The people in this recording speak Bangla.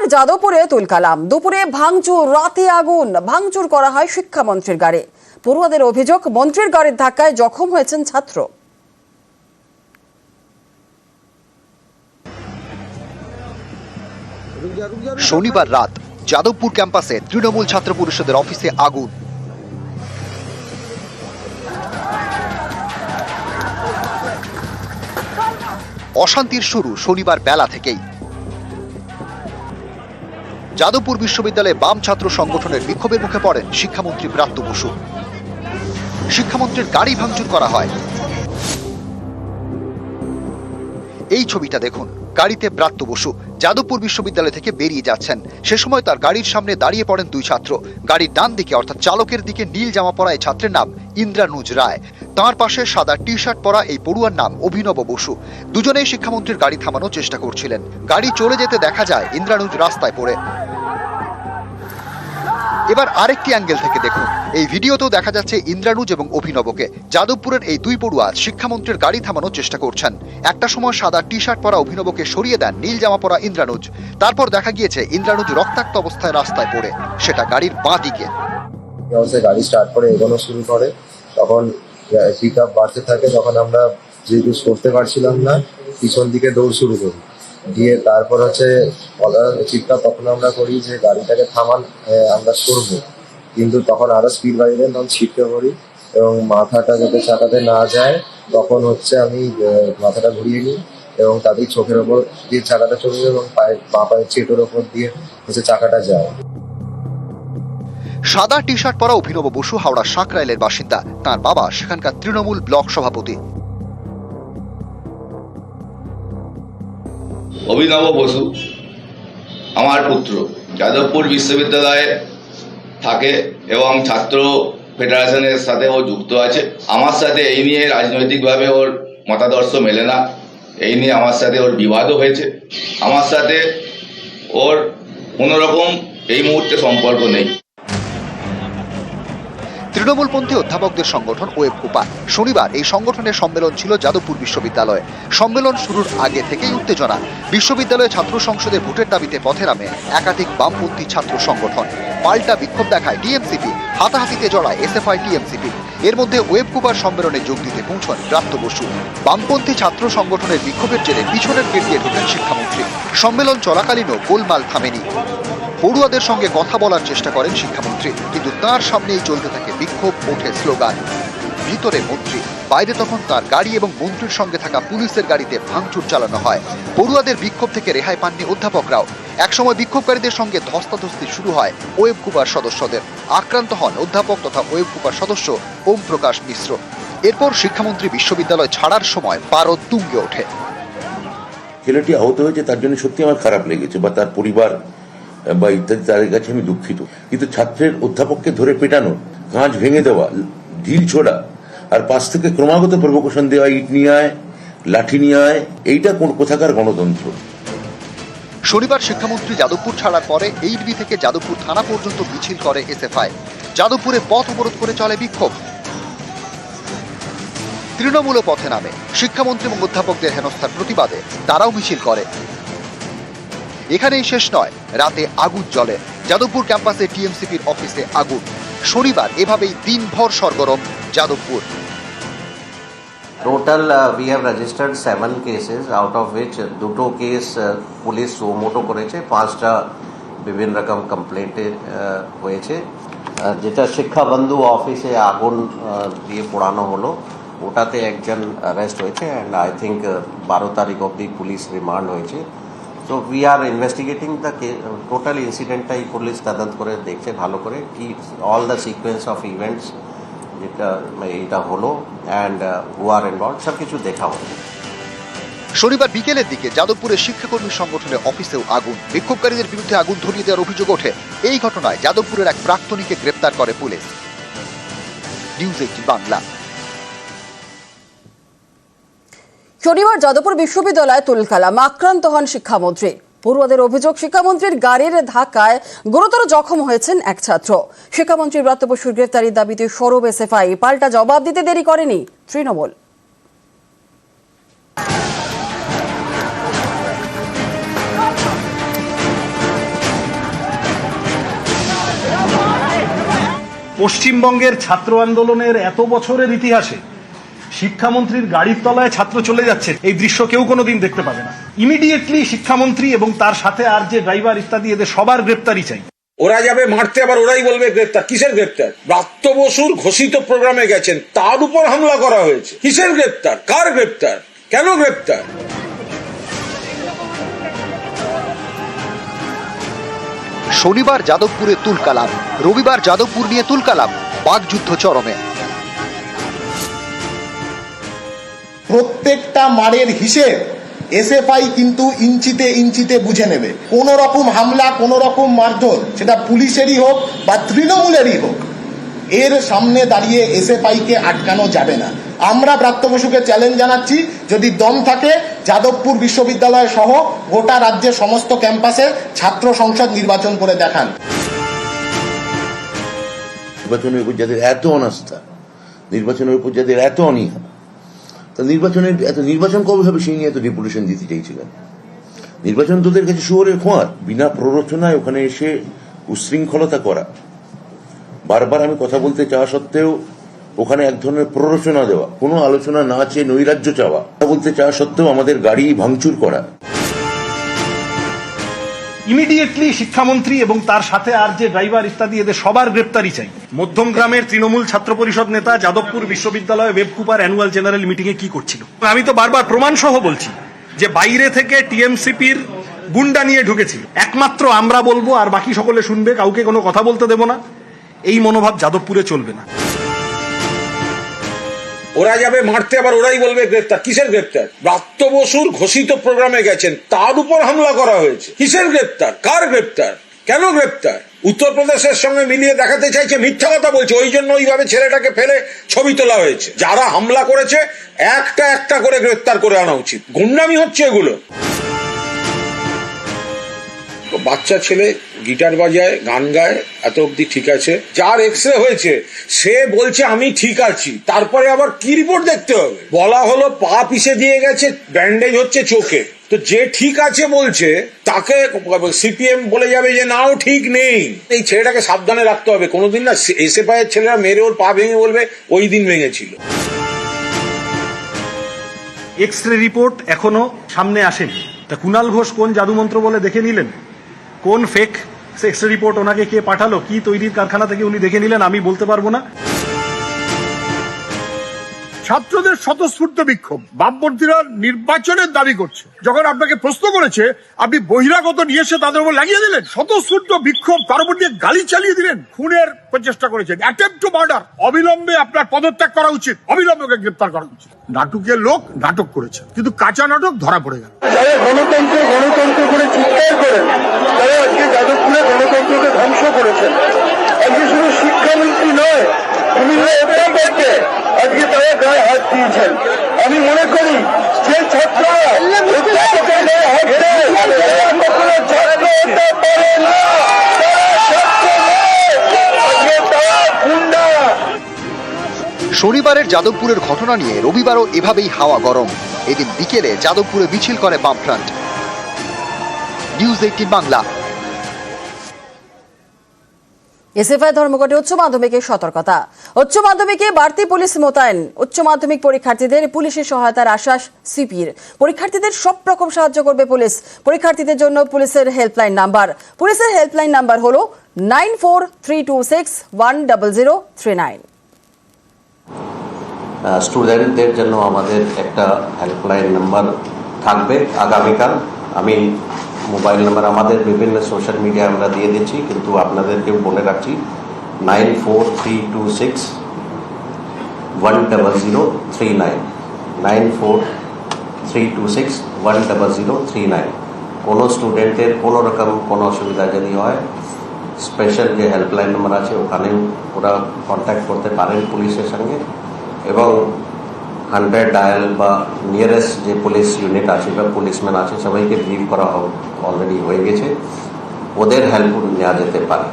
শনিবার যাদবপুরে তুলকালাম। দুপুরে ভাঙচুর, রাতে আগুন। ভাঙচুর করা হয় শিক্ষামন্ত্রীর গাড়ি। পড়ুয়াদের অভিযোগ, মন্ত্রীর গাড়ির ধাক্কায় জখম হয়েছেন ছাত্র। শনিবার রাত যাদবপুর ক্যাম্পাসে তৃণমূল ছাত্র পরিষদের অফিসে আগুন। অশান্তির শুরু শনিবার বেলা থেকেই। যাদবপুর বিশ্ববিদ্যালয়ে বাম ছাত্র সংগঠনের বিক্ষোভের মুখে পড়েন শিক্ষামন্ত্রী ব্রাত্য বসু। শিক্ষামন্ত্রীর গাড়ি ভাঙচুর করা হয়। এই ছবিটা দেখুন। গাড়িতে ব্রাত্য বসু যাদবপুর বিশ্ববিদ্যালয় থেকে বেরিয়ে যাচ্ছেন। সে সময় তার গাড়ির সামনে দাঁড়িয়ে পড়েন দুই ছাত্র। গাড়ির ডান দিকে অর্থাৎ চালকের দিকে নীল জামা পরা এই ছাত্রের নাম ইন্দ্রানুজ রায়। তাঁর পাশে সাদা টি শার্ট পরা এই পড়ুয়ার নাম অভিনব বসু। দুজনেই শিক্ষামন্ত্রীর গাড়ি থামানোর চেষ্টা করছিলেন। গাড়ি চলে যেতে দেখা যায় ইন্দ্রানুজ রাস্তায় পড়ে। এবার আরেকটি অ্যাঙ্গেল থেকে দেখুন। এই ভিডিওতেও দেখা যাচ্ছে ইন্দ্রানুজ এবং অভিনবকে। যাদবপুরের এই দুই পড়ুয়া শিক্ষামন্ত্রীর গাড়ি থামানোর চেষ্টা করছেন। একটা সময় সাদা টি শার্ট পরা অভিনবকে সরিয়ে দেন নীল জামা পরা ইন্দ্রানুজ। তারপর দেখা গিয়েছে ইন্দ্রানুজ রক্তাক্ত অবস্থায় রাস্তায় পড়ে, সেটা গাড়ির বাঁ দিকে। গাড়ি স্টার্ট করে এগোনো শুরু করে, তখন পিক আপ বাড়তে থাকে। তখন আমরা যেহেতু করতে পারছিলাম না, পিছন দিকে দৌড় শুরু করি। দিয়ে তারপর চিৎকার তখন আমরা করি যে গাড়িটাকে থামান, আমরা করবো। কিন্তু তখন আরো স্পিড বাড়িয়ে দেন, তখন ছিটকে পড়ি এবং মাথাটা যাতে চাকাতে না যায় তখন আমি মাথাটা ঘুরিয়ে নিই এবং তাদের চোখের ওপর দিয়ে চাকাটা চলে যায় এবং বাঁ পায়ের চেটোর ওপর দিয়ে চাকাটা যায়। সাদা টি শার্ট পরা অভিনব বসু হাওড়া সাঁকরাইলের বাসিন্দা। তার বাবা সেখানকার তৃণমূল ব্লক সভাপতি। অভিনব বসু আমার পুত্র, যাদবপুর বিশ্ববিদ্যালয়ে থাকে এবং ছাত্র ফেডারেশনের সাথে ও যুক্ত আছে। আমার সাথে এই নিয়ে রাজনৈতিকভাবে ওর মতাদর্শ মেলে না। এই নিয়ে আমার সাথে ওর বিবাদও হয়েছে। আমার সাথে ওর কোনোরকম এই মুহূর্তে সম্পর্ক নেই। তৃণমূলপন্থী অধ্যাপকদের সংগঠন ওয়েবকুপা। শনিবার এই সংগঠনের সম্মেলন ছিল যাদবপুর বিশ্ববিদ্যালয়ে। সম্মেলন শুরুর আগে থেকেই উত্তেজনা। বিশ্ববিদ্যালয়ে ছাত্র সংসদের ভোটের দাবিতে পথে নামে একাধিক বামপন্থী ছাত্র সংগঠন। পাল্টা বিক্ষোভ দেখায় টিএমসিপি। হাতাহাতিতে জড়ায় এসএফআই টিএমসিপি। এর মধ্যে ওয়েবকুপার সম্মেলনে যোগ দিতে পৌঁছন ব্রাত্য বসু। বামপন্থী ছাত্র সংগঠনের বিক্ষোভের জেরে পিছনের গেট দিয়ে ঢোকেন শিক্ষামন্ত্রী। সম্মেলন চলাকালীনও গোলমাল থামেনি। পড়ুয়াদের সঙ্গে কথা বলার চেষ্টা করেন শিক্ষামন্ত্রী, কিন্তু তার সামনেই চলতে থাকে বিক্ষোভ, ওঠে স্লোগান। ভিতরে মন্ত্রী, বাইরে তখন তার গাড়ি এবং মন্ত্রীর সঙ্গে থাকা পুলিশের গাড়িতে ভাঙচুর চালানো হয়। পড়ুয়াদের বিক্ষোভ থেকে রেহাই পাননি অধ্যাপকরাও। একসময় বিক্ষোভকারীদের সঙ্গে ধস্তাধস্তি শুরু হয় ওয়েবকুপার সদস্যদের। আক্রান্ত হন অধ্যাপক তথা ওয়েবকুপার সদস্য ওম প্রকাশ মিশ্র। এরপর শিক্ষামন্ত্রী বিশ্ববিদ্যালয় ছাড়ার সময় পারদ তুঙ্গে ওঠে। ছেলেটি আহত হয়েছে, তার জন্য সত্যি আমার খারাপ লেগেছে, বা তার পরিবার বা ইত্যাদি, তাদের কাছে আমি দুঃখিত। কিন্তু ছাত্রের অধ্যাপককে ধরে পেটানো, কাঁচ ভেঙে দেওয়া, ঢিল ছোড়া, আর পাশ থেকে ক্রমাগত প্রভোকেশন দেওয়া, ইট নিয়ে আয়, লাঠি নিয়ে আয়, এইটা কোথাকার গণতন্ত্র? শনিবার শিক্ষামন্ত্রী যাদবপুর ছাড়ার পরে এইচবি থেকে যাদবপুর থানা পর্যন্ত মিছিল করে এসএফআই। যাদবপুরে পথ অবরোধ করে চলে বিক্ষোভ। তৃণমূলও পথে নামে। শিক্ষামন্ত্রী এবং অধ্যাপকদের হেনস্থার প্রতিবাদে তারাও মিছিল করে। এখানেই শেষ নয়, রাতে আগুন জ্বলে। যাদবপুর ক্যাম্পাসে টিএমসিপির অফিসে আগুন। শনিবার এভাবেই দিনভর সরগরম Jadavpur. Total we have registered 7 cases, out of which দুটো কেস পুলিশ সুমোটো করেছে, 5টা বিভিন্ন রকম কমপ্লেন্টে হয়েছে। যেটা শিক্ষাবন্ধু অফিসে আগুন দিয়ে পোড়ানো হলো, ওটাতে একজন অ্যারেস্ট হয়েছে অ্যান্ড আই থিঙ্ক 12 তারিখ অবধি পুলিশ রিমান্ড হয়েছে। So we are investigating the total ইনসিডেন্টটাই পুলিশ তদন্ত করে দেখছে ভালো করে, কি all the sequence of events যেটা হলো অ্যান্ড হু আর ইনভলভড সব কিছু দেখা হলো। শনিবার বিকেলের দিকে যাদবপুরের শিক্ষাকর্মী সংগঠনের অফিসেও আগুন। বিক্ষোভকারীদের বিরুদ্ধে আগুন ধরিয়ে দেওয়ার অভিযোগ ওঠে। এই ঘটনায় যাদবপুরের এক প্রাক্তনীকে গ্রেপ্তার করে পুলিশ। নিউজ 18 বাংলা। শনিবার যাদবপুর বিশ্ববিদ্যালয়ে তুলকালাম। আক্রান্ত হন শিক্ষামন্ত্রী। পড়ুয়াদের অভিযোগ, শিক্ষামন্ত্রীর গাড়ির ধাক্কায় গুরুতর জখম হয়েছেন এক ছাত্র। শিক্ষামন্ত্রী ব্রাত্য বসুর গ্রেফতারির দাবিতে সরব এসএফআই। পাল্টা জবাব দিতে দেরি করেনি তৃণমূল। পশ্চিমবঙ্গের ছাত্র আন্দোলনের এত বছরের ইতিহাসে শিক্ষামন্ত্রীর গাড়ির তলায় ছাত্র চলে যাচ্ছে, এই দৃশ্য কেউ কোনোদিন দেখতে পাবে না। ইমিডিয়েটলি শিক্ষামন্ত্রী এবং তার সাথে আর যে ড্রাইভার ইত্যাদি এদের সবার গ্রেপ্তারি চাই। ওরা যাবে মারতে, আবার ওরাই বলবে গ্রেপ্তার। কিসের গ্রেপ্তার? ব্রাত্য বসুর ঘোষিত প্রোগ্রামে গেছেন, তার উপর হামলা করা হয়েছে। কিসের গ্রেপ্তার? কার গ্রেপ্তার? কেন গ্রেপ্তার? শনিবার যাদবপুরে তুলকালাম, রবিবার যাদবপুর নিয়ে তুলকালাম, বাকযুদ্ধ চরমে। প্রত্যেকটা মারের হিসেব এসএফআই কিন্তু ইঞ্চিতে ইঞ্চিতে বুঝে নেবে। কোন রকম হামলা, কোন রকম মারধর, সেটা পুলিশেরই হোক বা তৃণমূলেরই হোক, এর সামনে দাঁড়িয়ে এসএফআইকে আটকানো যাবে না। আমরা ব্রাত্য বসুকে চ্যালেঞ্জ জানাচ্ছি, যদি দম থাকে যাদবপুর বিশ্ববিদ্যালয় সহ গোটা রাজ্যের সমস্ত ক্যাম্পাসে ছাত্র সংসদ নির্বাচন করে দেখান। নির্বাচনের উপর যাদের এত অনাস্থা, নির্বাচনের উপর যাদের এত অনীহা, তা নির্বাচন কবে হবে সেই নিয়ে এত ডেপুটেশন দিতে চাইছিলেন। নির্বাচন তোদের কাছে শুয়োরের খোঁয়ার, বিনা প্ররোচনায় ওখানে এসে উশৃঙ্খলতা করা, বারবার আমি কথা বলতে চাওয়া সত্ত্বেও ওখানে এক ধরনের প্ররোচনা দেওয়া, কোনো আলোচনা না চেয়ে নৈরাজ্য চাওয়া, কথা বলতে চাওয়া সত্ত্বেও আমাদের গাড়ি ভাঙচুর করা। ইমিডিয়েটলি শিক্ষামন্ত্রী এবং তার সাথে আর যে ড্রাইভার ইত্যাদি এদের সবার গ্রেপ্তারি চাই। মধ্যমগ্রামের তৃণমূল ছাত্র পরিষদ নেতা যাদবপুর বিশ্ববিদ্যালয়ে ওয়েবকুপার অ্যানুয়াল জেনারেল মিটিং এ কি করছিল? আমি তো বারবার প্রমাণ সহ বলছি যে বাইরে থেকে টিএমসিপির গুন্ডা নিয়ে ঢুকেছিল। একমাত্র আমরা বলবো আর বাকি সকলে শুনবে, কাউকে কোনো কথা বলতে দেব না, এই মনোভাব যাদবপুরে চলবে না। ওরা যাবে মারতে, আবার ওরাই বলবে গ্রেপ্তার। কিসের গ্রেপ্তার? ব্রাত্য বসুর ঘোষিত প্রোগ্রামে গেছেন, তার উপর হামলা করা হয়েছে। কিসের গ্রেপ্তার? কার গ্রেপ্তার? কেন গ্রেপ্তার? উত্তরপ্রদেশের সঙ্গে মিলিয়ে দেখাতে চাইছে মিথ্যা কথা বলছে, ওই জন্য ওইভাবে ছেলেটাকে ফেলে ছবি তোলা হয়েছে। যারা হামলা করেছে একটা একটা করে গ্রেপ্তার করে আনা উচিত। গুন্ডামি হচ্ছে এগুলো। বাচ্চা ছেলে গিটার বাজায়, গান গায়, এত অব্দি ঠিক আছে। যার এক্সরে হয়েছে সে বলছে আমি ঠিক আছি, তারপরে আবার কি রিপোর্ট দেখতে হবে? বলা হলো পা পিষে দিয়ে গেছে, ব্যান্ডেজ হচ্ছে চোখে। তো যে ঠিক আছে বলছে তাকে সিপিএম বলে যাবে যে নাও ঠিক নেই। এই ছেলেটাকে সাবধানে রাখতে হবে, কোনোদিন না এসএফআই এর ছেলেরা মেরে ওর পা ভেঙে বলবে ওই দিন ভেঙেছিল। এক্সরে রিপোর্ট এখনো সামনে আসেনি। তা কুণাল ঘোষ কোন জাদুমন্ত্র বলে দেখে নিলেন? কোন ফেক এক্সরে রিপোর্ট ওনাকে কে পাঠালো, কি তৈরির কারখানা থেকে উনি দেখে নিলেন, আমি বলতে পারবো না। ছাত্রদের স্বতঃস্ফূর্ত বিক্ষোভ, বামপন্থীরা নির্বাচনের দাবি করছে। যখন আপনাকে প্রশ্ন করেছে আপনি বহিরাগত নিয়ে এসে তাদের উপর লাগিয়ে দিলেন। স্বতঃস্ফূর্ত বিক্ষোভ, তার উপর দিয়ে গালি চালিয়ে দিলেন, খুনের প্রচেষ্টা করেছেন, অ্যাটেম্পট টু মার্ডার। অবিলম্বে আপনার পদত্যাগ করা উচিত, অবিলম্বে গ্রেপ্তার করা উচিত। নাটকের লোক নাটক করেছে, কিন্তু কাঁচা নাটক ধরা পড়ে গেল। গণতন্ত্র করে চিৎকার করেন, তারা আজকে যাদবপুরে গণতন্ত্রকে ধ্বংস করেছেন। আজকে শুধু শিক্ষামন্ত্রী নয়, বিভিন্ন করতে আজকে তারা গায়ে হাত দিয়েছেন। আমি মনে করি যে ছাত্ররা গায়ে হাত দেয় কখনো ছাত্র হতে পারে না, তারা গুন্ডা। শনিবারের যাদবপুরের ঘটনা নিয়ে রবিবারও এভাবেই হাওয়া গরম। এদিন বিকেলে যাদবপুরে মিছিল করে বামফ্রন্ট। নিউজ 18 বাংলা। এসএফআই ধর্মঘটে উচ্চ মাধ্যমিকের সতর্কতা। উচ্চ মাধ্যমিকে বাড়তি পুলিশ মোতায়েন। উচ্চ মাধ্যমিক পরীক্ষার্থীদের পুলিশের সহায়তার আশ্বাস সিপির। পরীক্ষার্থীদের সব রকম সাহায্য করবে পুলিশ। পরীক্ষার্থীদের জন্য পুলিশের হেল্পলাইন নাম্বার। পুলিশের হেল্পলাইন নাম্বার হলো 9432610039। স্টুডেন্টদের জন্য আমাদের একটা হেল্পলাইন নাম্বার থাকবে আগামীকাল। আমি মোবাইল নাম্বার আমাদের বিভিন্ন সোশ্যাল মিডিয়া আমরা দিয়ে দিচ্ছি, কিন্তু আপনাদেরকেও বলে রাখছি 9432610039 9432610039। কোনো স্টুডেন্টের কোনো রকম কোনো অসুবিধা যদি হয়, স্পেশাল যে হেল্পলাইন নাম্বার আছে ওখানেও ওরা কন্ট্যাক্ট করতে পারেন পুলিশের সঙ্গে। এবং 100 ডায়াল বা নিয়ারেস্ট যে পুলিশ ইউনিট আছে বা পুলিশম্যান আছে সবাইকে ব্রিফ করা অলরেডি হয়ে গেছে, ওদের হেল্প নেওয়া যেতে পারে।